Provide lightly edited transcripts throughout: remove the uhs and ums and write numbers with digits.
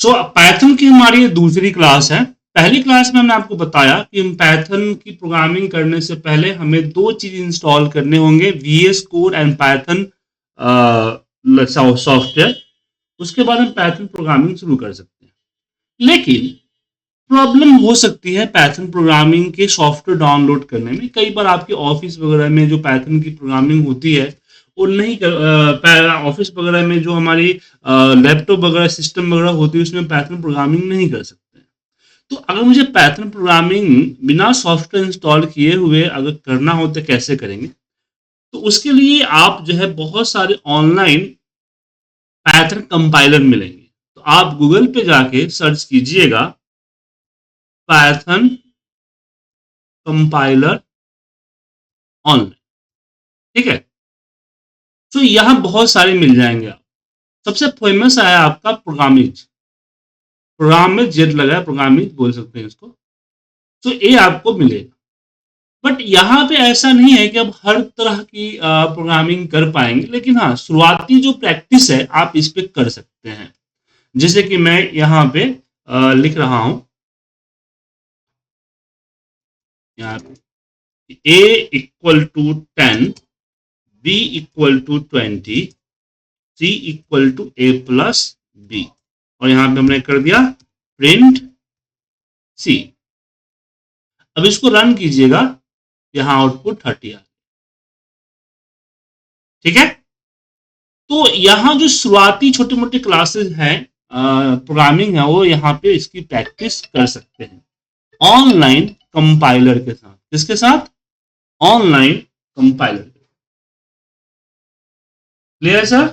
सो Python की हमारी ये दूसरी क्लास है। पहली क्लास में हमने आपको बताया कि हम पाइथन की प्रोग्रामिंग करने से पहले हमें दो चीज इंस्टॉल करने होंगे, VS code and Python software. उसके बाद हम पाइथन प्रोग्रामिंग शुरू कर सकते हैं। लेकिन प्रॉब्लम हो सकती है पाइथन प्रोग्रामिंग के सॉफ्टवेयर डाउनलोड करने में। कई बार आपके ऑफिस वगैरह में जो पाइथन की प्रोग्रामिंग होती है वो नहीं कर, ऑफिस वगैरह में जो हमारी लैपटॉप वगैरह सिस्टम वगैरह होती है उसमें पाइथन प्रोग्रामिंग नहीं कर सकते हैं। तो अगर मुझे पाइथन प्रोग्रामिंग बिना सॉफ्टवेयर इंस्टॉल किए हुए अगर करना हो तो कैसे करेंगे? तो उसके लिए आप जो है बहुत सारे ऑनलाइन पाइथन कंपाइलर मिलेंगे। तो आप गूगल पे जाके सर्च कीजिएगा पाइथन कंपाइलर ऑनलाइन, ठीक है। तो यहां बहुत सारे मिल जाएंगे। आप सबसे फेमस है आपका प्रोग्रामिज, प्रोग्राम में जेड लगा है, प्रोग्रामिज बोल सकते हैं इसको। तो ये आपको मिलेगा। बट यहाँ पे ऐसा नहीं है कि अब हर तरह की प्रोग्रामिंग कर पाएंगे, लेकिन हाँ शुरुआती जो प्रैक्टिस है आप इस पे कर सकते हैं। जैसे कि मैं यहाँ पे लिख रहा हूं, यहाँ पे a equal to 10, b equal to 20, c equal to a plus b, और यहां पे हमने कर दिया प्रिंट c। अब इसको रन कीजिएगा, यहां आउटपुट 30 आ, ठीक है। तो यहाँ जो शुरुआती छोटे मोटे क्लासेस हैं प्रोग्रामिंग है वो यहाँ पे इसकी प्रैक्टिस कर सकते हैं ऑनलाइन कंपाइलर के साथ। किसके साथ? Online compiler. क्लियर है सर?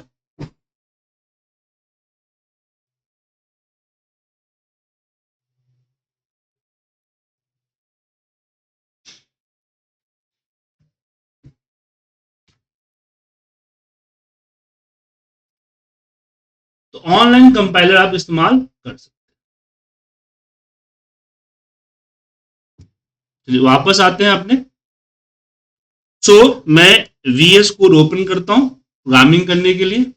तो ऑनलाइन कंपाइलर आप इस्तेमाल कर सकते हैं। चलिए वापस आते हैं अपने। सो मैं VS कोड ओपन करता हूं प्रोग्रामिंग करने के लिए।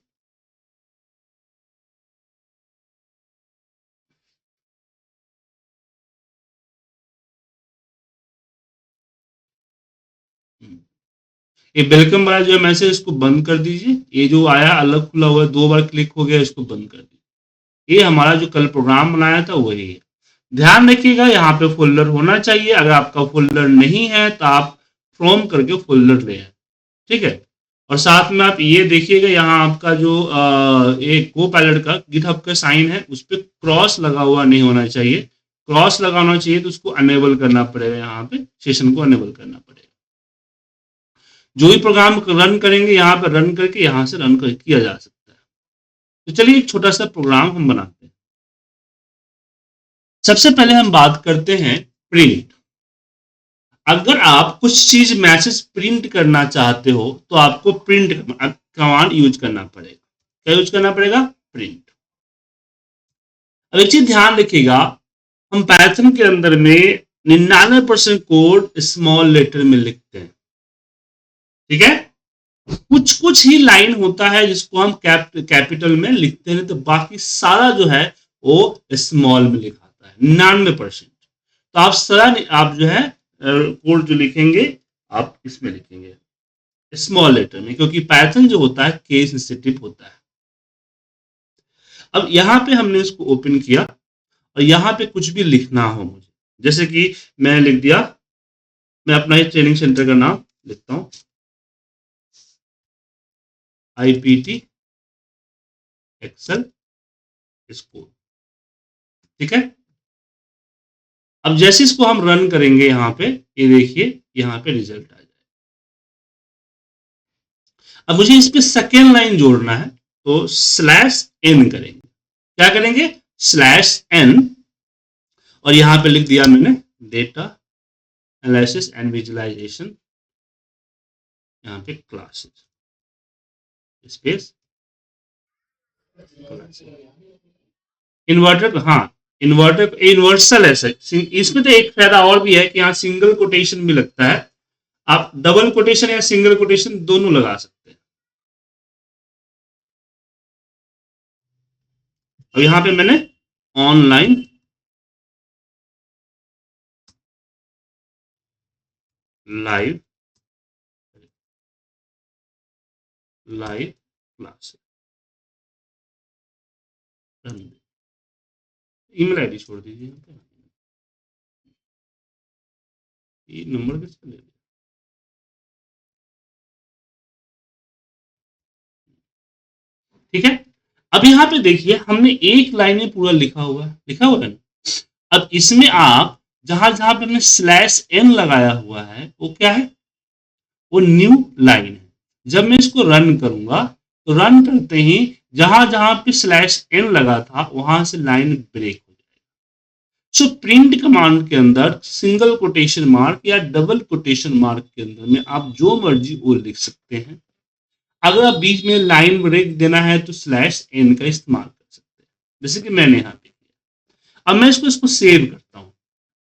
ये वेलकम वाला जो है मैसेज, इसको बंद कर दीजिए। ये जो आया अलग खुला हुआ है, 2 बार क्लिक हो गया, इसको बंद कर दीजिए। ये हमारा जो कल प्रोग्राम बनाया था वही है। ध्यान रखिएगा यहाँ पे फोल्डर होना चाहिए। अगर आपका फोल्डर नहीं है तो आप फ्रॉम करके फोल्डर ले आए, ठीक है। और साथ में आप ये देखिएगा यहाँ आपका जो एक को पायलट का गिटहब का साइन है उस पर क्रॉस लगा हुआ नहीं होना चाहिए। क्रॉस लगाना चाहिए तो उसको अनेबल करना पड़ेगा, यहाँ पे सेशन को अनेबल करना पड़ेगा। जो भी प्रोग्राम रन करेंगे यहाँ पे रन करके यहाँ से रन किया जा सकता है। तो चलिए एक छोटा सा प्रोग्राम हम बनाते हैं। सबसे पहले हम बात करते हैं प्रिंट। अगर आप कुछ चीज मैसेज प्रिंट करना चाहते हो तो आपको प्रिंट कमांड यूज करना पड़ेगा। क्या यूज करना पड़ेगा? प्रिंट। अब एक चीज ध्यान रखिएगा, हम पाइथन के अंदर में 99% कोड स्मॉल लेटर में लिखते हैं, ठीक है। कुछ कुछ ही लाइन होता है जिसको हम कैपिटल में लिखते हैं, तो बाकी सारा जो है वो स्मॉल में लिखाता है 99%। तो आप सारा आप जो है कोड जो लिखेंगे आप इसमें लिखेंगे स्मॉल लेटर में, क्योंकि पाइथन जो होता है केस सेंसिटिव होता है। अब यहाँ पे हमने इसको ओपन किया और यहाँ पे कुछ भी लिखना हो मुझे, जैसे कि मैं लिख दिया, मैं अपना ही ट्रेनिंग सेंटर का नाम लिखता हूँ IPT एक्सेल स्कूल, ठीक है। अब जैसे इसको हम रन करेंगे यहाँ पे, ये देखिए यहाँ पे रिजल्ट आ जाए। अब मुझे इस पे सेकेंड लाइन जोड़ना है तो /n करेंगे। क्या करेंगे? /n, और यहां पे लिख दिया मैंने डेटा एनालिसिस एंड विजुअलाइजेशन, यहाँ पे क्लासेस स्पेस इन्वर्टर। हाँ इन्वर्टर यूनिवर्सल है सर। इसमें तो एक फायदा और भी है कि यहाँ सिंगल कोटेशन भी लगता है। आप डबल कोटेशन या सिंगल कोटेशन दोनों लगा सकते हैं। और यहाँ पे मैंने online live class. Email ID छोड़ दीजिए यहाँ पे। ये नंबर किसका ले लिया? ठीक है। अब यहाँ पे देखिए हमने एक लाइन में पूरा लिखा हुआ है ना। अब इसमें आप जहां जहां पे हमने स्लैश एन लगाया हुआ है वो क्या है? वो न्यू लाइन है। जब मैं इसको रन करूंगा तो रन करते ही जहां जहां पे स्लैश एन लगा था वहां से लाइन ब्रेक हो जाएगी। सो प्रिंट कमांड के अंदर सिंगल कोटेशन मार्क या डबल कोटेशन मार्क के अंदर में आप जो मर्जी वो लिख सकते हैं। अगर आप बीच में लाइन ब्रेक देना है तो स्लैश एन का इस्तेमाल कर सकते हैं, जैसे कि मैंने यहाँ पे किया। अब मैं इसको सेव करता हूँ।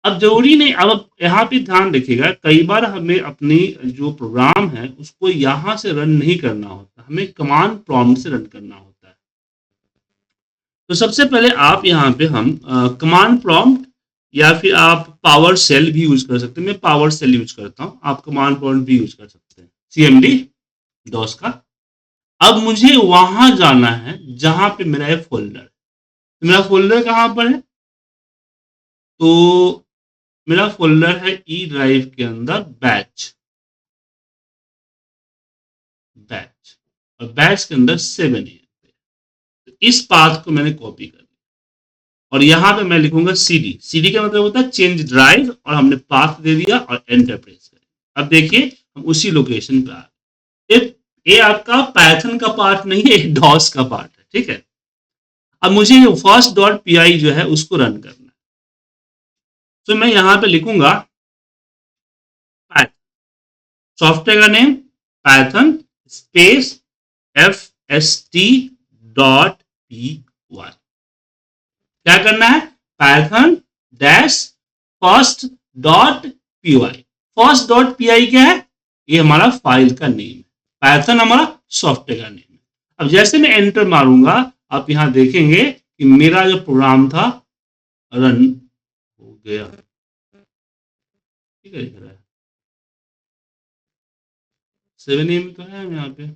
अब जरूरी नहीं, अब यहाँ पे ध्यान रखिएगा, कई बार हमें अपनी जो प्रोग्राम है उसको यहाँ से रन नहीं करना होता, हमें कमांड प्रॉम्प्ट से रन करना होता है। तो सबसे पहले आप यहाँ पे हम कमांड प्रॉम्प्ट या फिर आप पावर सेल भी यूज कर सकते हैं। मैं पावर सेल यूज करता हूँ, आप कमांड प्रॉम्प्ट भी यूज कर सकते हैं, सीएमडी डॉस का। अब मुझे वहां जाना है जहां पे मेरा ये फोल्डर, तो मेरा फोल्डर कहां पर है? तो मेरा फोल्डर है ई ड्राइव के अंदर बैच और बैच के अंदर 7 तो इस पाथ को मैंने कॉपी कर लिया और यहां पे मैं लिखूंगा सीडी। सीडी का मतलब होता है चेंज ड्राइव, और हमने पाथ दे दिया और एंटर प्रेस करें। अब देखिए हम उसी लोकेशन पे आ गए। ये आपका पाइथन का पार्ट नहीं है, डॉस का पार्ट है। ठीक है। अब मुझे फर्स्ट डॉट पी आई जो है उसको रन करना है। तो मैं यहां पे लिखूंगा सॉफ्टवेयर का name Python space F S T dot P Y. क्या करना है? Python dash first dot P Y. First dot P I क्या है? ये हमारा फाइल का नेम है। पाइथन हमारा सॉफ्टवेयर का नेम है। अब जैसे मैं एंटर मारूंगा आप यहां देखेंगे कि मेरा जो प्रोग्राम था रन हो गया। ठीक है, दिख रहा है 7 AM तो है यहाँ पे।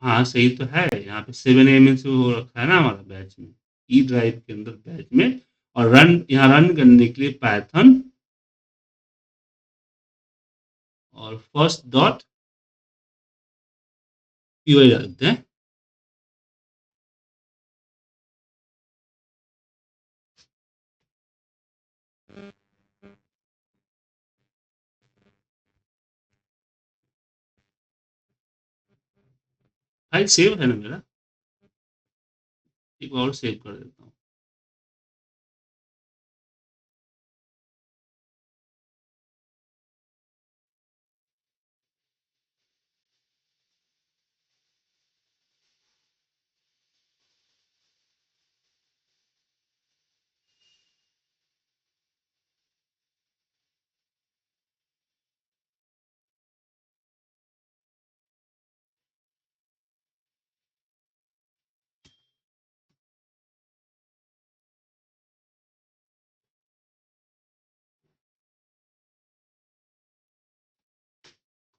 हाँ सही तो है, यहाँ पे 7 AM से वो रखा है ना हमारा बैच में, ई ड्राइव के अंदर बैच में। और रन, यहाँ रन करने के लिए पाइथन और फर्स्ट डॉट पी वाई डालते हैं। फाइल सेव है ना मेरा, एक और सेव कर देता हूँ।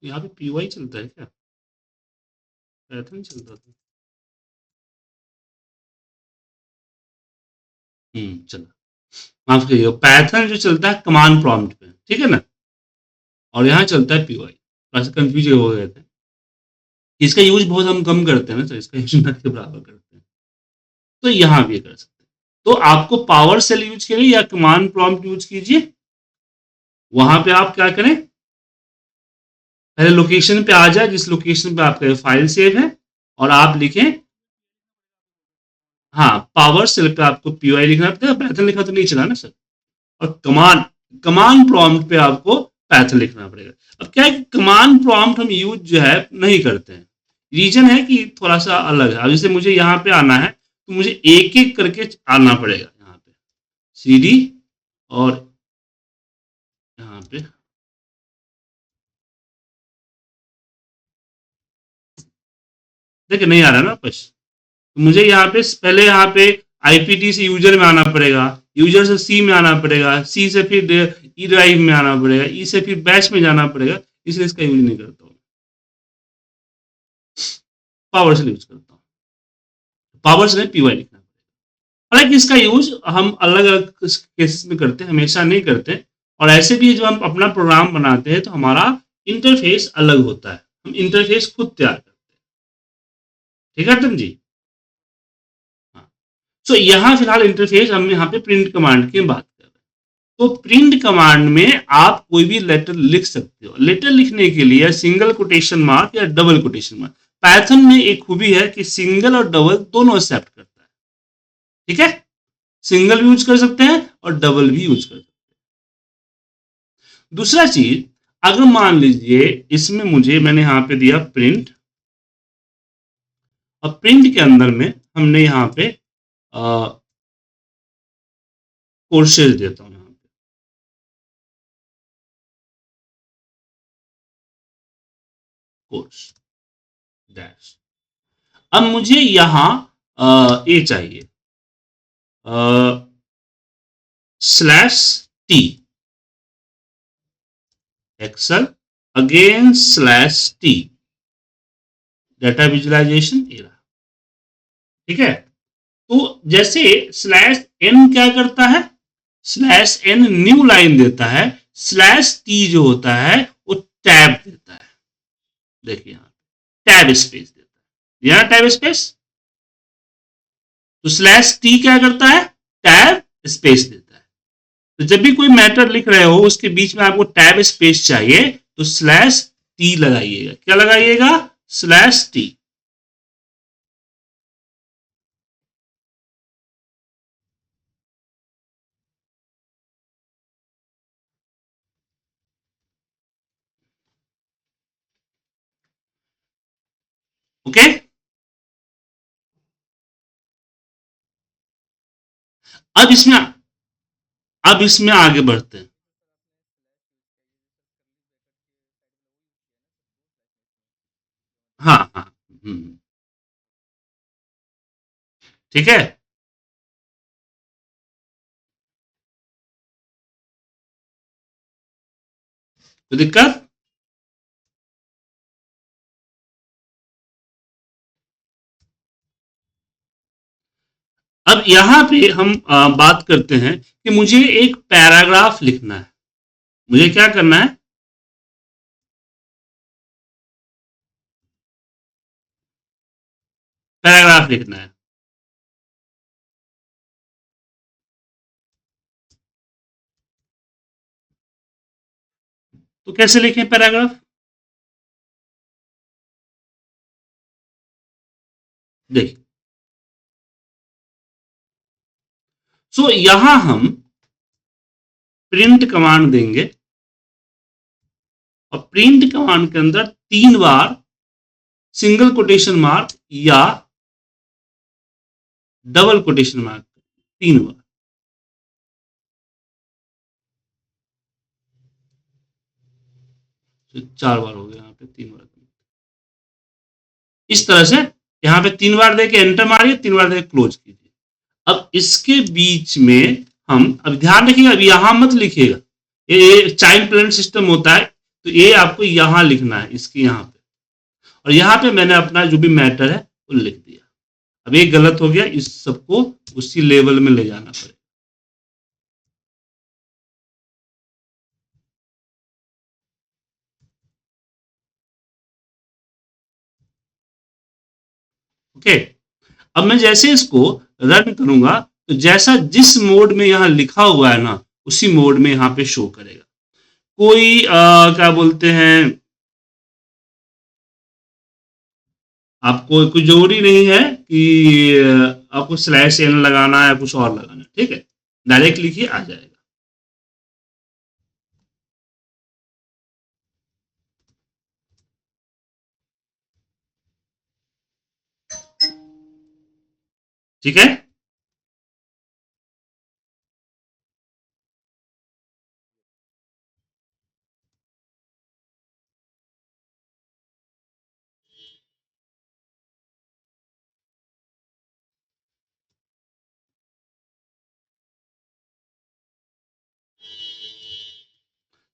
यहाँ पे पी वाई चलता है क्या? पाइथन चलता था। चलो, माफ करिए, पाइथन जो चलता है कमांड प्रॉम्प्ट पे, ठीक है ना, और यहाँ चलता है पी वाई। थोड़ा सा कंफ्यूज हो गए थे। इसका यूज बहुत हम कम करते हैं ना, तो इसका यूज न के बराबर करते हैं। तो यहाँ भी कर सकते हैं। तो आपको पावर सेल यूज करिए या कमांड प्रॉम्प्ट यूज कीजिए। वहां पे आप क्या करें, पहले लोकेशन पे आ जाए जिस लोकेशन पे आपका फाइल सेव है, और आप लिखें, हाँ पावर सेल पे आपको पी वाई लिखना पड़ेगा, पैथन लिखा तो नहीं चला ना सर। और कमांड कमांड प्रॉम्प्ट पे आपको पैथन लिखना पड़ेगा। अब क्या है कि कमांड प्रॉम्प्ट हम यूज जो है नहीं करते हैं, रीजन है कि थोड़ा सा अलग है। अब जैसे मुझे यहाँ पे आना है तो मुझे एक एक करके आना पड़ेगा। यहाँ पे सी डी और यहाँ पे ठीक है, नहीं आ रहा ना वापस, तो मुझे यहाँ पे पहले यहाँ पे आईपीटी से यूजर में आना पड़ेगा, यूजर से सी में आना पड़ेगा, सी से फिर ई ड्राइव में आना पड़ेगा, ई से फिर बैच में जाना पड़ेगा, इसलिए इसका यूज नहीं करता हूँ, पावर से यूज करता हूँ, पावर से पीवाई लिखना। हालांकि इसका यूज हम अलग अलग केसेस में करते हैं, हमेशा नहीं करते। और ऐसे भी जब हम अपना प्रोग्राम बनाते हैं तो हमारा इंटरफेस अलग होता है, हम इंटरफेस खुद तैयार करते हैं। ठीक है अर्जुन जी। हाँ, तो यहाँ फिलहाल इंटरफेस हम यहाँ पे प्रिंट कमांड की बात कर रहे हैं। तो प्रिंट कमांड में आप कोई भी लेटर लिख सकते हो। लेटर लिखने के लिए सिंगल कोटेशन मार्क या डबल कोटेशन मार्क। पाइथन में एक खूबी है कि सिंगल और डबल दोनों एक्सेप्ट करता है। ठीक है, सिंगल भी यूज कर सकते हैं और डबल भी यूज कर सकते हैं। दूसरा चीज, अगर मान लीजिए इसमें मुझे मैंने यहां पे दिया प्रिंट, और प्रिंट के अंदर में हमने यहां पे कोर्सेज देता हूं, यहां पे कोर्स डैश। अब मुझे यहां ये चाहिए slash T Excel again slash T data visualisation era. ठीक है, तो जैसे स्लैश एन क्या करता है, स्लैश एन न्यू लाइन देता है, स्लैश टी जो होता है वो टैब देता है। देखिए यहां टैब स्पेस देता है, यहां टैब स्पेस। तो स्लैश टी क्या करता है, टैब स्पेस देता है। तो जब भी कोई मैटर लिख रहे हो उसके बीच में आपको टैब स्पेस चाहिए तो स्लैश टी लगाइएगा। क्या लगाइएगा, स्लैश टी। ओके, अब इसमें अब इसमें आगे बढ़ते हैं। हाँ हाँ, ठीक है, तो दिक्कत। अब यहां पे हम बात करते हैं कि मुझे एक पैराग्राफ लिखना है। मुझे क्या करना है, पैराग्राफ लिखना है। तो कैसे लिखें पैराग्राफ, देखिए। सो यहां हम प्रिंट कमांड देंगे, और प्रिंट कमांड के अंदर 3 बार सिंगल कोटेशन मार्क या डबल कोटेशन मार्क, 3 बार। तो 4 बार हो गया, यहाँ पे 3 बार। इस तरह से यहाँ पे 3 बार देके एंटर मारिए, 3 बार देके क्लोज कीजिए। अब इसके बीच में हम, अब ध्यान रखिएगा, अब यहां मत लिखिएगा, ये चाइल्ड प्लेन सिस्टम होता है, तो ये आपको यहां लिखना है, इसके यहाँ पे। और यहाँ पे मैंने अपना जो भी मैटर है वो लिख दिया। अब ये गलत हो गया, इस सबको उसी लेवल में ले जाना पड़ेगा। ओके, अब मैं जैसे इसको रन करूंगा तो जैसा जिस मोड में यहां लिखा हुआ है ना, उसी मोड में यहां पे शो करेगा। कोई क्या बोलते हैं, आपको कोई जरूरी नहीं है कि आपको स्लैश एन लगाना है या कुछ और लगाना है। ठीक है, डायरेक्ट लिखिए, आ जाएगा। ठीक है,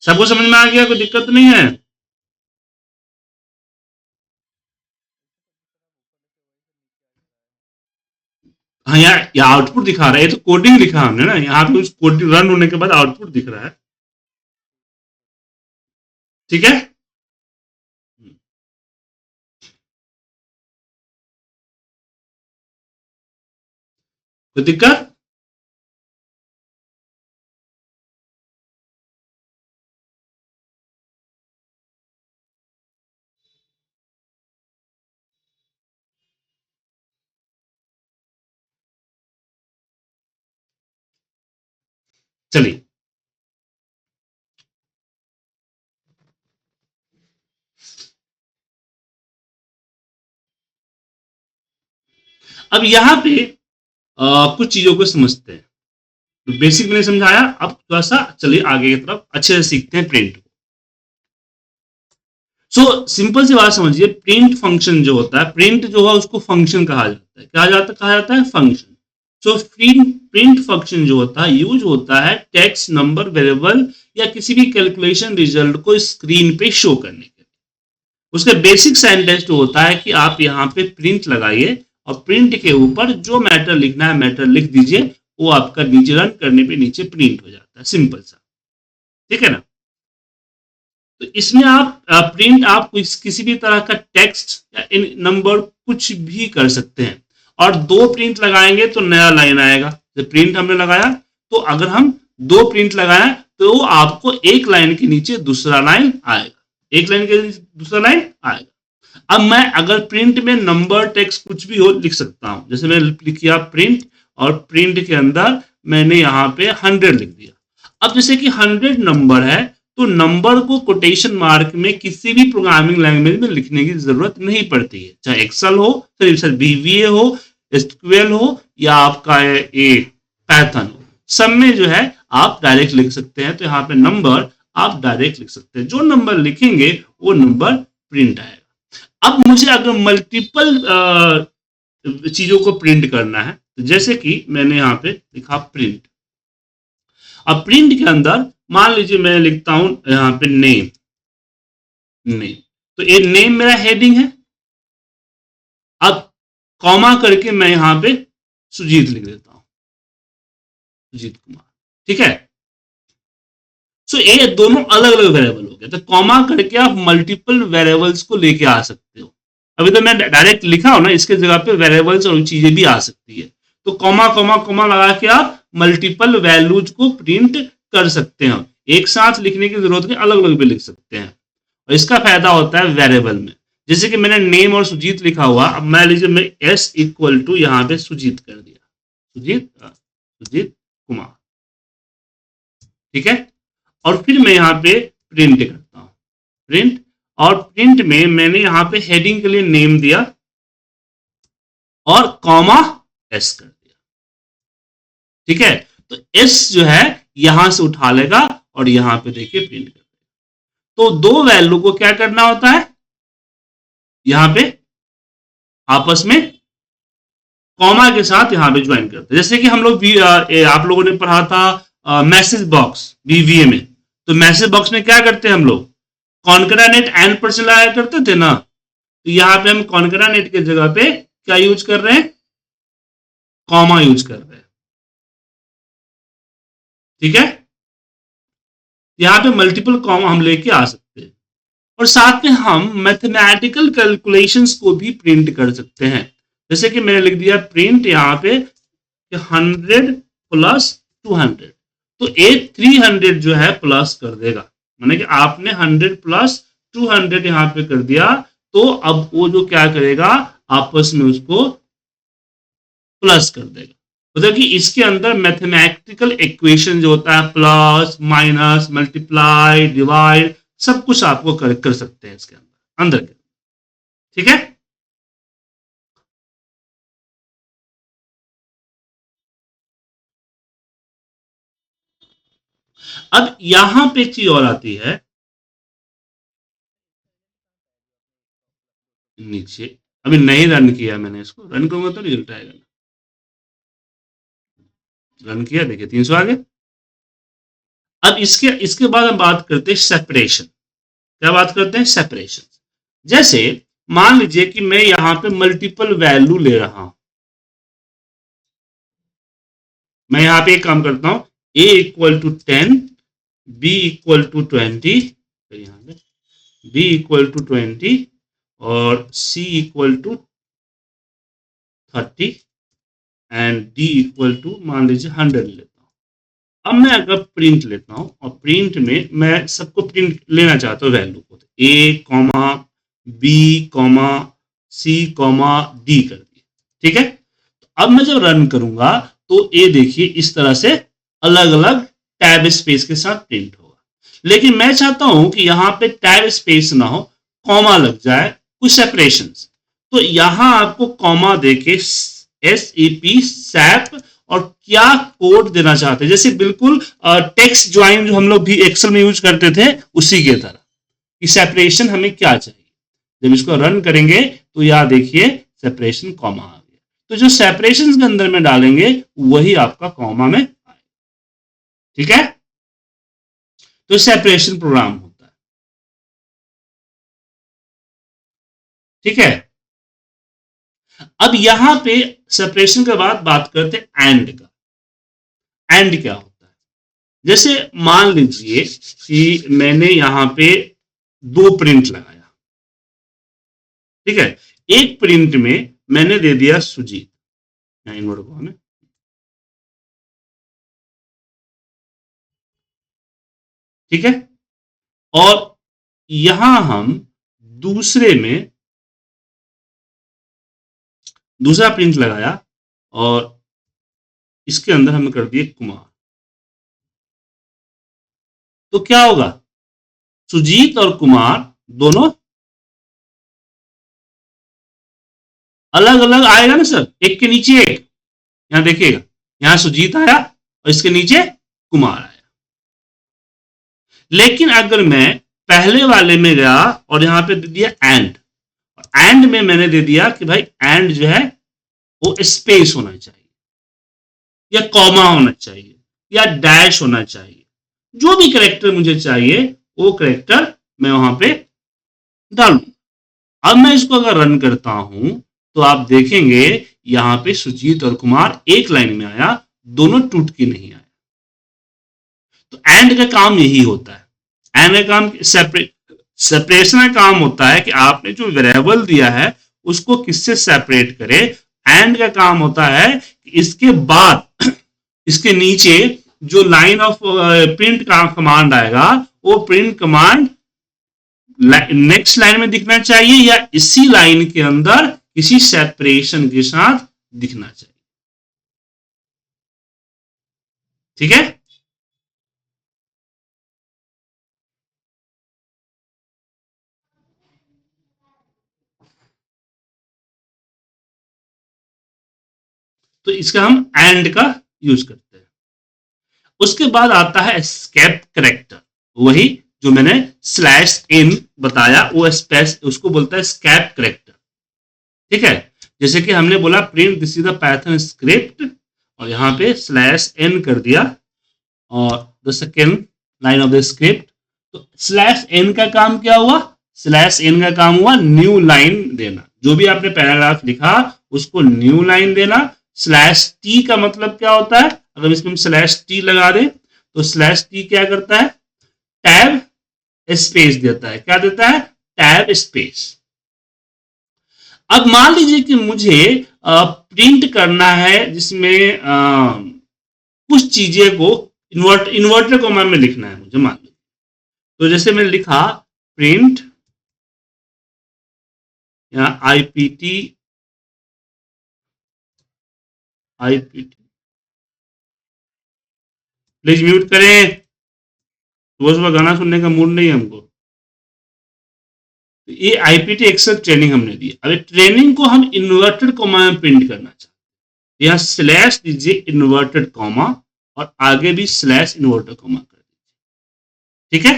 सबको समझ में आ गया, कोई दिक्कत तो नहीं है? हाँ, यहाँ आउटपुट दिखा रहा है, ये तो कोडिंग लिखा हमने ना, यहाँ पे उस कोडिंग रन होने के बाद आउटपुट दिख रहा है। ठीक है, कोई दिक्कत? चलिए, अब यहाँ पे कुछ चीजों को समझते हैं। तो बेसिक मैंने समझाया, अब थोड़ा सा चलिए आगे की तरफ अच्छे से सीखते हैं प्रिंट को। सो सिंपल सी बात समझिए, प्रिंट फंक्शन जो होता है, प्रिंट जो है उसको फंक्शन कहा जाता है, कहा जाता है फंक्शन। सो प्रिंट फंक्शन जो होता है यूज होता है टेक्स्ट, नंबर, वेरिएबल या किसी भी कैलकुलेशन रिजल्ट को स्क्रीन पे शो करने के लिए। उसका बेसिक सेंटेंस जो होता है कि आप यहाँ पे प्रिंट लगाइए और प्रिंट के ऊपर जो मैटर लिखना है मैटर लिख दीजिए, वो आपका नीचे रन करने पे नीचे प्रिंट हो जाता है, सिंपल सा। ठीक है ना? तो इसमें आप प्रिंट आप किसी भी तरह का टेक्स्ट या नंबर कुछ भी कर सकते हैं। और दो प्रिंट लगाएंगे तो नया लाइन आएगा। जब प्रिंट हमने लगाया, तो अगर हम दो प्रिंट लगाए तो आपको एक लाइन के नीचे दूसरा लाइन आएगा, एक लाइन के नीचे दूसरा लाइन आएगा। अब मैं अगर प्रिंट में नंबर टेक्स्ट कुछ भी हो लिख सकता हूं, जैसे मैंने किया प्रिंट और प्रिंट के अंदर मैंने यहाँ पे 100 लिख दिया। अब जैसे कि 100 नंबर है, तो नंबर को कोटेशन मार्क में किसी भी प्रोग्रामिंग लैंग्वेज में लिखने की जरूरत नहीं पड़ती है, चाहे एक्सेल हो, चाहे बीवीए हो, एसक्यूएल हो या आपका ये पैथन हो, सब में जो है आप डायरेक्ट लिख सकते हैं। तो यहाँ पे नंबर आप डायरेक्ट लिख सकते हैं, जो नंबर लिखेंगे वो नंबर प्रिंट आएगा। अब मुझे अगर मल्टीपल चीजों को प्रिंट करना है, तो जैसे कि मैंने यहाँ पे लिखा प्रिंट। अब प्रिंट के अंदर मान लीजिए मैं लिखता हूं यहाँ पे नेम, नेम, तो ये नेम मेरा हेडिंग है। अब कॉमा करके मैं यहाँ पे सुजीत लिख देता हूं, सुजीत कुमार। ठीक है? सो ये दोनों अलग अलग वेरिएबल हो गए, तो कॉमा करके आप मल्टीपल वेरिएबल्स को लेके आ सकते हो। अभी तो मैं डायरेक्ट लिखा हूं ना, इसके जगह पे वेरिएबल्स और चीजें भी आ सकती है। तो कॉमा कॉमा कॉमा लगा के आप मल्टीपल वैल्यूज को प्रिंट कर सकते हैं। एक साथ लिखने की जरूरत नहीं, अलग अलग भी लिख सकते हैं। और इसका फायदा होता है वेरिएबल में। जैसे कि मैंने नेम और सुजीत लिखा हुआ, अब मान लीजिए मैं एस इक्वल टू यहाँ पे सुजीत कर दिया, सुजीत सुजीत कुमार। ठीक है? और फिर मैं यहाँ पे प्रिंट करता हूं, प्रिंट। और प्रिंट में मैंने यहाँ पे हेडिंग के लिए नेम दिया और कॉमा एस कर दिया। ठीक है? तो एस जो है यहां से उठा लेगा और यहां पे देखिए प्रिंट कर देगा। तो दो वैल्यू को क्या करना होता है, यहां पे आपस में कॉमा के साथ यहां पे ज्वाइन करते हैं। जैसे कि हम लोग आप लोगों ने पढ़ा था मैसेज बॉक्स बीवीए में, तो मैसेज बॉक्स में क्या करते हैं हम लोग, कॉन्करानेट एंड पर चलाया करते थे ना। तो यहां पे हम कॉन्करानेट के जगह पे क्या यूज कर रहे हैं, कॉमा यूज कर रहे हैं। ठीक है? यहां पे मल्टीपल कॉमा हम लेके आ सकते हैं। और साथ में हम मैथमेटिकल कैलकुलेशंस को भी प्रिंट कर सकते हैं। जैसे कि मैंने लिख दिया प्रिंट यहां पे 100 प्लस 200, तो ए 300 जो है प्लस कर देगा, माने कि आपने 100 प्लस 200 यहां पे कर दिया, तो अब वो जो क्या करेगा, आपस में उसको प्लस कर देगा। मतलब कि इसके अंदर मैथमेटिकल इक्वेशन जो होता है, प्लस माइनस मल्टीप्लाई डिवाइड, सब कुछ आपको कर सकते हैं इसके अंदर, अंदर के। ठीक है? अब यहां पे एक चीज और आती है नीचे। अभी नहीं रन किया मैंने, इसको रन करूंगा तो रिजल्ट आएगा। रन किया, देखिए 300 आ गया। अब इसके इसके बाद हम बात करते हैं सेपरेशन। क्या बात करते हैं? सेपरेशन। जैसे मान लीजिए कि मैं यहां पे मल्टीपल वैल्यू ले रहा हूं, मैं यहां पे एक काम करता हूं, a equal to 10, b equal to 20, यहां पे b इक्वल टू 20 और c equal to 30 and d equal to मान लीजिए 100 लेता हूं। अब मैं अगर प्रिंट लेता हूं और प्रिंट में मैं सबको प्रिंट लेना चाहता हूं वैल्यू को, a comma b comma c comma d कर दिया, ठीक है। अब मैं जब रन करूंगा तो ये देखिए इस तरह से अलग अलग टैब स्पेस के साथ प्रिंट होगा। लेकिन मैं चाहता हूं कि यहां पे टैब स्पेस ना हो, कॉमा लग जाए, कुछ सेपरेशन, तो यहां आपको कॉमा देके SEP सैप और क्या कोड देना चाहते हैं, जैसे बिल्कुल टेक्स्ट ज्वाइन जो हम लोग भी एक्सेल में यूज करते थे उसी के तरह कि सेपरेशन हमें क्या चाहिए। जब इसको रन करेंगे तो यहां देखिए सेपरेशन कॉमा आ गया, तो जो सेपरेशन के अंदर में डालेंगे वही आपका कॉमा में आएगा, ठीक है। तो सेपरेशन प्रोग्राम होता है, ठीक है। अब यहां पे सेपरेशन के बाद बात करते हैं एंड का। एंड क्या होता है? जैसे मान लीजिए कि मैंने यहां पे 2 प्रिंट लगाया, ठीक है। एक प्रिंट में मैंने दे दिया सुजीत, इन्वर्ट को हमें, ठीक है। और यहां हम दूसरे में दूसरा प्रिंट लगाया और इसके अंदर हमने कर दिए कुमार। तो क्या होगा? सुजीत और कुमार दोनों अलग अलग आएगा ना सर, एक के नीचे एक। यहां देखिएगा, यहां सुजीत आया और इसके नीचे कुमार आया। लेकिन अगर मैं पहले वाले में गया और यहां पे दे दिया एंड, एंड में मैंने दे दिया कि भाई एंड जो है वो स्पेस होना चाहिए या कॉमा होना चाहिए या डैश होना चाहिए, जो भी करेक्टर मुझे चाहिए वो करेक्टर मैं वहां पे डालू। अब मैं इसको अगर रन करता हूं तो आप देखेंगे यहां पे सुजीत और कुमार एक लाइन में आया, दोनों टूट के नहीं आया। तो एंड का काम यही होता है। एंड का काम सेपरेशन का काम होता है कि आपने जो वेरिएबल दिया है उसको किससे सेपरेट करे। एंड का काम होता है कि इसके बाद इसके नीचे जो लाइन ऑफ प्रिंट का कमांड आएगा वो प्रिंट कमांड नेक्स्ट लाइन में दिखना चाहिए या इसी लाइन के अंदर किसी सेपरेशन के साथ दिखना चाहिए, ठीक है। तो इसका हम एंड का यूज करते हैं। उसके बाद आता है एस्केप करेक्टर, वही जो मैंने स्लैश इन बताया वो स्पेस उसको बोलता है एस्केप करेक्टर, ठीक है। जैसे कि हमने बोला print this is the Python script और यहां पे स्लैश एन कर दिया और the second line of the script. तो स्लैश एन का काम क्या हुआ? स्लैश एन का काम हुआ न्यू लाइन देना, जो भी आपने पैराग्राफ लिखा उसको न्यू लाइन देना। स्लैश टी का मतलब क्या होता है? अगर इसमें हम स्लैश टी लगा दें तो स्लैश टी क्या करता है? टैब स्पेस देता है। क्या देता है? Tab space. अब मान लीजिए कि मुझे प्रिंट करना है जिसमें कुछ चीजें को इन्वर्टर को में लिखना है मुझे, मान लीजिए। तो जैसे मैंने लिखा प्रिंट या आईपीटी प्लीज म्यूट करें, सुबह सुबह गाना सुनने का मूड नहीं है हमको। तो ये आईपीटी एक्सेल ट्रेनिंग हमने दी। अब ट्रेनिंग को हम इन्वर्टेड कॉमा में प्रिंट करना चाहते हैं, यहां स्लैश दीजिए इन्वर्टेड कॉमा और आगे भी स्लैश इन्वर्टेड कॉमा कर दीजिए, ठीक है।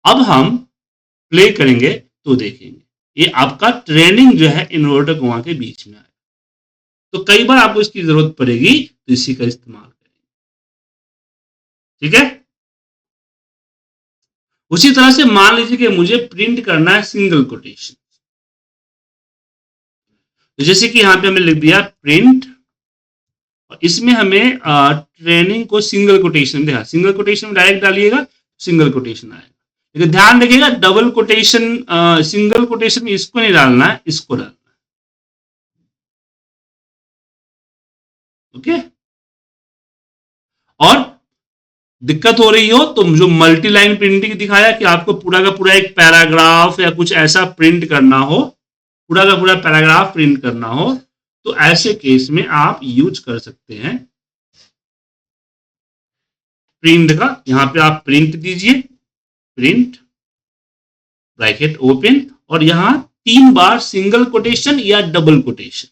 अब हम प्ले करेंगे तो देखेंगे ये आपका ट्रेनिंग जो है इन्वर्टेड कॉमा के बीच में आएगा। तो कई बार आपको इसकी जरूरत पड़ेगी तो इसी का इस्तेमाल करेंगे, ठीक है। उसी तरह से मान लीजिए कि मुझे प्रिंट करना है सिंगल कोटेशन, तो जैसे कि यहाँ पे हमें लिख दिया प्रिंट, और इसमें हमें ट्रेनिंग को सिंगल कोटेशन देखा, सिंगल कोटेशन में डायरेक्ट डालिएगा सिंगल कोटेशन आएगा, लेकिन ध्यान रखिएगा डबल कोटेशन, सिंगल कोटेशन में इसको नहीं डालना है, इसको डालना है। ओके, और दिक्कत हो रही हो तो जो मल्टी लाइन प्रिंटिंग दिखाया कि आपको पूरा का पूरा एक पैराग्राफ या कुछ ऐसा प्रिंट करना हो, पूरा का पूरा पैराग्राफ प्रिंट करना हो, तो ऐसे केस में आप यूज कर सकते हैं प्रिंट का। यहां पे आप प्रिंट दीजिए, प्रिंट ब्रैकेट ओपन, और यहां 3 बार सिंगल कोटेशन या डबल कोटेशन,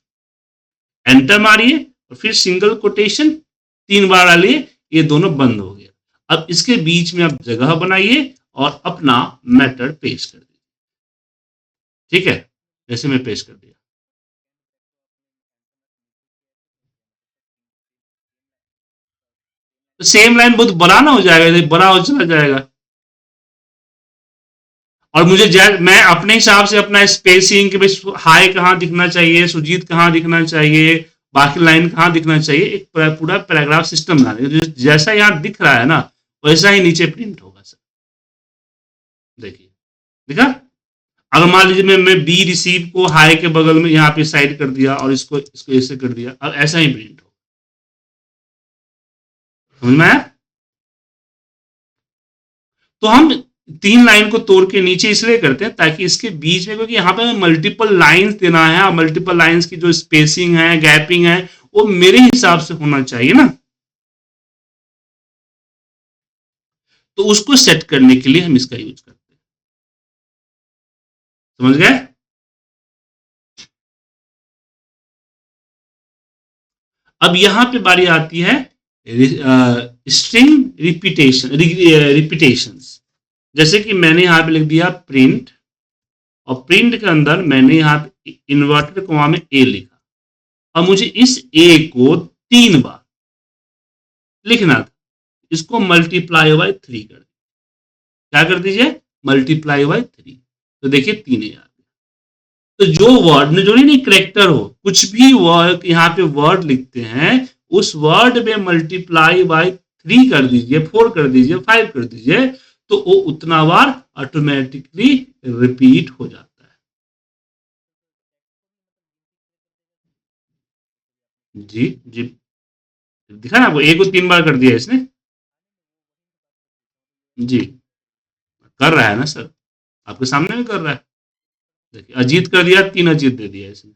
एंटर मारिए और फिर सिंगल कोटेशन 3 बार डालिए, ये दोनों बंद हो गया। अब इसके बीच में आप जगह बनाइए और अपना मेथड पेश कर दीजिए। ठीक है, जैसे मैं पेश कर दिया, तो सेम लाइन बहुत बड़ा ना हो जाएगा, बड़ा हो चला जाएगा, और मुझे मैं अपने हिसाब से अपना स्पेसिंग कि भाई हाई कहाँ दिखना चाहिए, सुजीत कहाँ दिखना चाहिए, बाकी लाइन कहाँ दिखना चाहिए, एक पूरा पैराग्राफ सिस्टम बना देंगे। जैसा यहाँ दिख रहा है ना वैसा ही नीचे प्रिंट होगा सर। देखिए, दिखा? अगर मान लीजिए मैं बी रिसीव को हाई के बगल में यहाँ पे साइड कर दिया और इसको इसको ऐसे कर दिया, अब ऐसा ही प्रिंट होगा। समझ में आया? तो हम 3 लाइन को तोड़ के नीचे इसलिए करते हैं ताकि इसके बीच में, क्योंकि यहाँ पे मल्टीपल लाइंस देना है और मल्टीपल लाइंस की जो स्पेसिंग है, गैपिंग है, वो मेरे हिसाब से होना चाहिए ना, तो उसको सेट करने के लिए हम इसका यूज करते हैं। समझ गए? अब यहां पे बारी आती है स्ट्रिंग रिपीटेशंस। जैसे कि मैंने यहां पे लिख दिया प्रिंट, और प्रिंट के अंदर मैंने यहां पे इन्वर्टेड कोमा में ए लिखा, अब मुझे इस ए को 3 बार लिखना था, इसको मल्टीप्लाई बाय 3 कर दीजिए। क्या कर दीजिए? मल्टीप्लाई बाय 3, तो देखिए 3 आ गया। तो जो वर्ड में जो नहीं करेक्टर हो, कुछ भी वर्ड यहाँ पे वर्ड लिखते हैं, उस वर्ड में मल्टीप्लाई बाय 3 कर दीजिए, 4 कर दीजिए, 5 कर दीजिए, तो वो उतना बार ऑटोमेटिकली रिपीट हो जाता है। जी जी, दिखा ना आपको, ए को 3 बार कर दिया इसने। जी, कर रहा है ना सर, आपके सामने में कर रहा है। देखिए, अजीत कर दिया, 3 अजीत दे दिया इसने।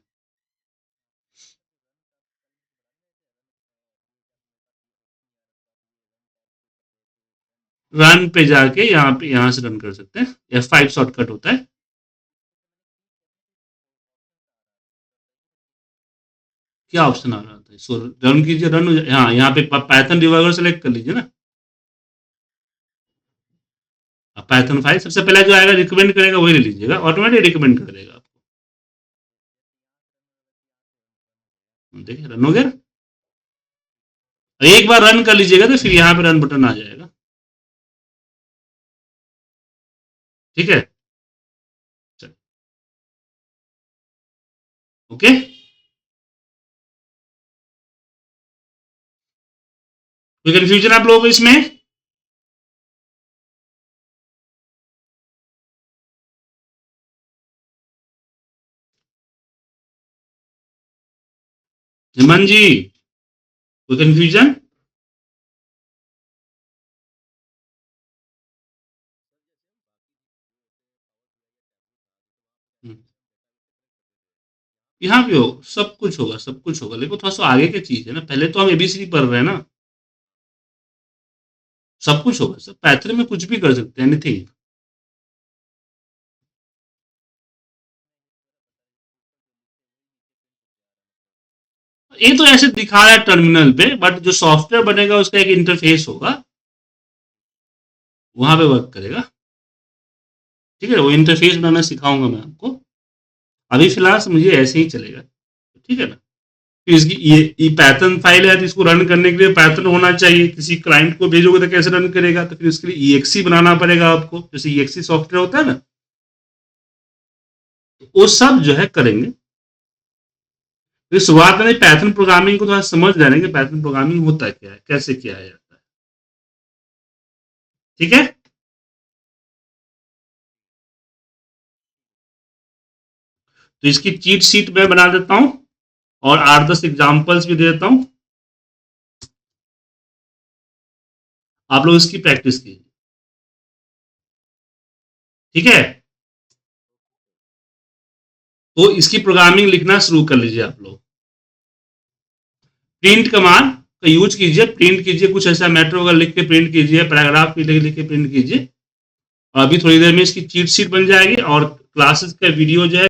रन पे जाके यहाँ से रन कर सकते हैं, F5 शॉर्टकट होता है। क्या ऑप्शन आ रहा था? सो रन कीजिए, रन हो जाए। हाँ, यहाँ पे पाइथन डिबगर सेलेक्ट कर लीजिए ना, पाइथन 5 सबसे पहले जो आएगा रिकमेंड करेगा वही ले लीजिएगा, ऑटोमेटिक रिकमेंड कर देगा आपको। देखिए रन हो गया। एक बार रन कर लीजिएगा तो फिर यहाँ पे रन बटन आ जाएगा। ठीक है, चलो, ओके। कोई कंफ्यूजन आप लोगों को इसमें? हेमंत जी, कोई कंफ्यूजन? यहाँ पे हो, सब कुछ होगा, सब कुछ होगा, लेकिन थोड़ा सा आगे की चीज है ना, पहले तो हम एबीसीडी पढ़ रहे हैं ना। सब कुछ होगा सर, पाइथन में कुछ भी कर सकते हैं, एनीथिंग। ये तो ऐसे दिखा रहा है टर्मिनल पे, बट जो सॉफ्टवेयर बनेगा उसका एक इंटरफेस होगा, वहां पे वर्क करेगा। ठीक है, वो इंटरफेस बनाना सिखाऊंगा मैं आपको। अभी फिलहाल मुझे ऐसे ही चलेगा। ठीक है ना? फिर इसकी ये पैथन फाइल है, तो इसको रन करने के लिए पैथन होना चाहिए। किसी क्लाइंट को भेजोगे तो कैसे रन करेगा, तो फिर उसके लिए EXE बनाना पड़ेगा आपको, जैसे EXE सॉफ्टवेयर होता है ना, तो वो सब जो है करेंगे। तो शुरुआत में पैथन प्रोग्रामिंग को थोड़ा समझ लेंगे कि पैथन प्रोग्रामिंग होता क्या है, कैसे किया जाता है। ठीक है, तो इसकी चीट शीट मैं बना देता हूं और 8-10 एग्जाम्पल्स भी दे देता हूं, आप लोग इसकी प्रैक्टिस कीजिए। ठीक है, तो इसकी प्रोग्रामिंग लिखना शुरू कर लीजिए आप लोग। प्रिंट कमांड का यूज कीजिए, प्रिंट कीजिए, कुछ ऐसा मैटर वगैरह लिख के प्रिंट कीजिए, पैराग्राफ भी लिख के प्रिंट कीजिए। और अभी थोड़ी देर में इसकी चीट शीट बन जाएगी और क्लासेस का वीडियो जो है